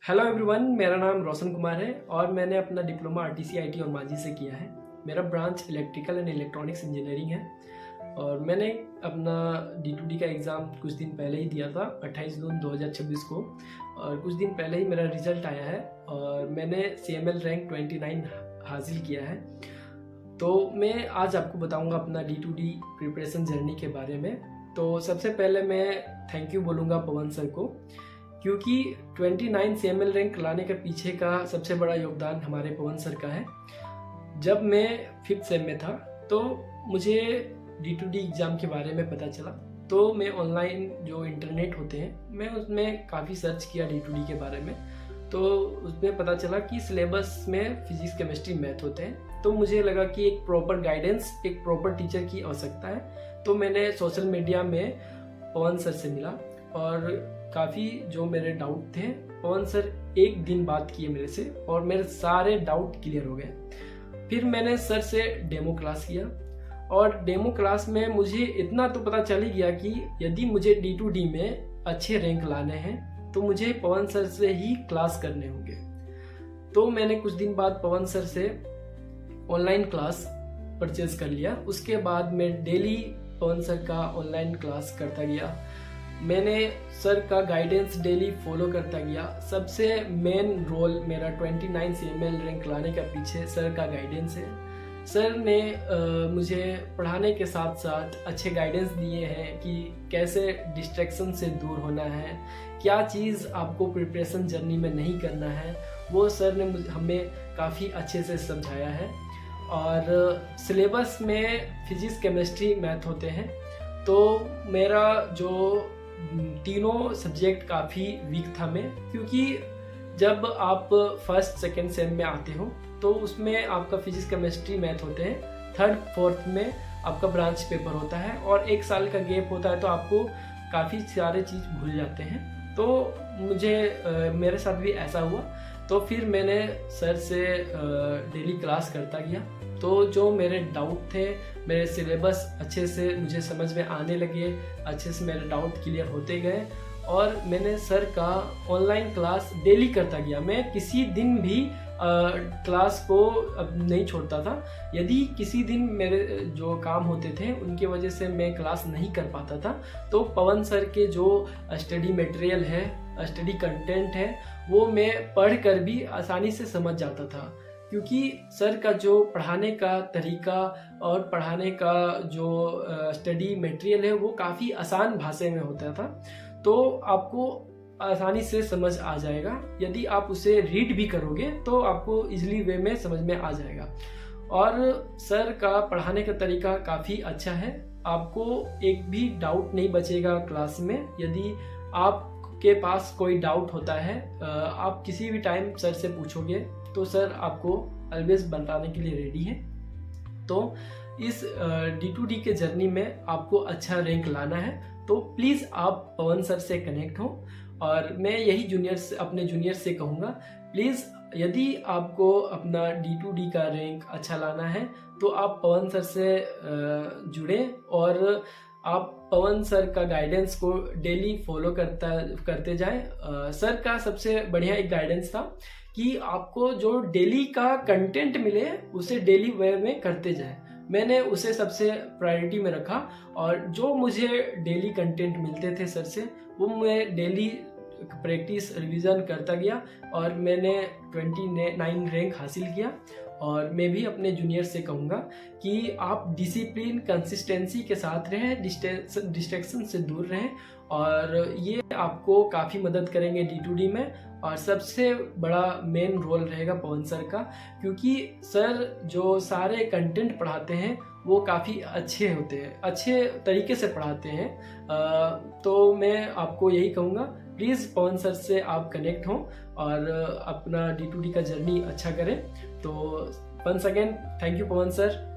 Hello everyone, मेरा नाम रोशन कुमार है और मैंने अपना डिप्लोमा आरटीसी आईटी और मांझी से किया है। मेरा branch electrical and electronics engineering है और मैंने अपना D2D का एग्ज़ाम कुछ दिन पहले ही दिया था, 28 जून 2026 को। और कुछ दिन पहले ही मेरा रिज़ल्ट आया है और मैंने CML रैंक 29 हासिल किया है। तो मैं आज आपको बताऊंगा अपना D2D प्रिपरेशन जर्नी के बारे में। तो सबसे पहले मैं थैंक यू बोलूँगा पवन सर को, क्योंकि 29 CML रैंक लाने के पीछे का सबसे बड़ा योगदान हमारे पवन सर का है। जब मैं 5th सेम में था तो मुझे D2D एग्ज़ाम के बारे में पता चला, तो मैं ऑनलाइन जो इंटरनेट होते हैं मैं उसमें काफ़ी सर्च किया D2D के बारे में। तो उसमें पता चला कि सिलेबस में फिजिक्स केमिस्ट्री मैथ होते हैं। तो मुझे लगा कि एक प्रॉपर गाइडेंस, एक प्रॉपर टीचर की आवश्यकता है। तो मैंने सोशल मीडिया में पवन सर से मिला और काफ़ी जो मेरे डाउट थे पवन सर एक दिन बात किए मेरे से और मेरे सारे डाउट क्लियर हो गए। फिर मैंने सर से डेमो क्लास किया और डेमो क्लास में मुझे इतना तो पता चल ही गया कि यदि मुझे D2D में अच्छे रैंक लाने हैं तो मुझे पवन सर से ही क्लास करने होंगे। तो मैंने कुछ दिन बाद पवन सर से ऑनलाइन क्लास परचेज कर लिया। उसके बाद मैं डेली पवन सर का ऑनलाइन क्लास करता गया। मैंने सर का गाइडेंस डेली फॉलो करता गया। सबसे मेन रोल मेरा 29 CML रैंक लाने का पीछे सर का गाइडेंस है। सर ने मुझे पढ़ाने के साथ साथ अच्छे गाइडेंस दिए हैं कि कैसे डिस्ट्रैक्शन से दूर होना है, क्या चीज़ आपको प्रिपरेशन जर्नी में नहीं करना है, वो सर ने हमें काफ़ी अच्छे से समझाया है। और सिलेबस में फिजिक्स केमिस्ट्री मैथ होते हैं, तो मेरा जो तीनों सब्जेक्ट काफ़ी वीक था मैं, क्योंकि जब आप फर्स्ट सेकेंड सेम में आते हो तो उसमें आपका फिजिक्स केमिस्ट्री मैथ होते हैं, थर्ड फोर्थ में आपका ब्रांच पेपर होता है और 1 साल का गैप होता है, तो आपको काफ़ी सारे चीज़ भूल जाते हैं। तो मुझे मेरे साथ भी ऐसा हुआ। तो फिर मैंने सर से डेली क्लास करता गया। तो जो मेरे डाउट थे, मेरे सिलेबस अच्छे से मुझे समझ में आने लगे, अच्छे से मेरे डाउट क्लियर होते गए और मैंने सर का ऑनलाइन क्लास डेली करता गया। मैं किसी दिन भी क्लास को अब नहीं छोड़ता था। यदि किसी दिन मेरे जो काम होते थे उनकी वजह से मैं क्लास नहीं कर पाता था, तो पवन सर के जो स्टडी मटेरियल है, स्टडी कंटेंट है, वो मैं पढ़ कर भी आसानी से समझ जाता था, क्योंकि सर का जो पढ़ाने का तरीका और पढ़ाने का जो स्टडी मटेरियल है वो काफ़ी आसान भाषा में होता था। तो आपको आसानी से समझ आ जाएगा। यदि आप उसे रीड भी करोगे तो आपको इजीली वे में समझ में आ जाएगा। और सर का पढ़ाने का तरीका काफ़ी अच्छा है। आपको एक भी डाउट नहीं बचेगा क्लास में। यदि आपके पास कोई डाउट होता है, आप किसी भी टाइम सर से पूछोगे तो सर आपको ऑलवेज बताने के लिए रेडी है। तो इस D2D के जर्नी में आपको अच्छा रैंक लाना है तो प्लीज़ आप पवन सर से कनेक्ट हो। और मैं यही अपने जूनियर से कहूँगा, प्लीज़ यदि आपको अपना D2D का रैंक अच्छा लाना है तो आप पवन सर से जुड़ें और आप पवन सर का गाइडेंस को डेली फॉलो करते जाएं। सर का सबसे बढ़िया एक गाइडेंस था कि आपको जो डेली का कंटेंट मिले उसे डेली वे में करते जाएं। मैंने उसे सबसे प्रायोरिटी में रखा और जो मुझे डेली कंटेंट मिलते थे सर से वो मैं डेली प्रैक्टिस रिवीजन करता गया और मैंने 29 रैंक हासिल किया। और मैं भी अपने जूनियर से कहूँगा कि आप डिसिप्लिन, कंसिस्टेंसी के साथ रहें, डिस्ट्रैक्शन से दूर रहें और ये आपको काफ़ी मदद करेंगे D2D में। और सबसे बड़ा मेन रोल रहेगा पवन सर का, क्योंकि सर जो सारे कंटेंट पढ़ाते हैं वो काफ़ी अच्छे होते हैं, अच्छे तरीके से पढ़ाते हैं। तो मैं आपको यही कहूँगा, प्लीज़ पवन सर से आप कनेक्ट हों और अपना D2D का जर्नी अच्छा करें। तो once again thank you Pavan sir.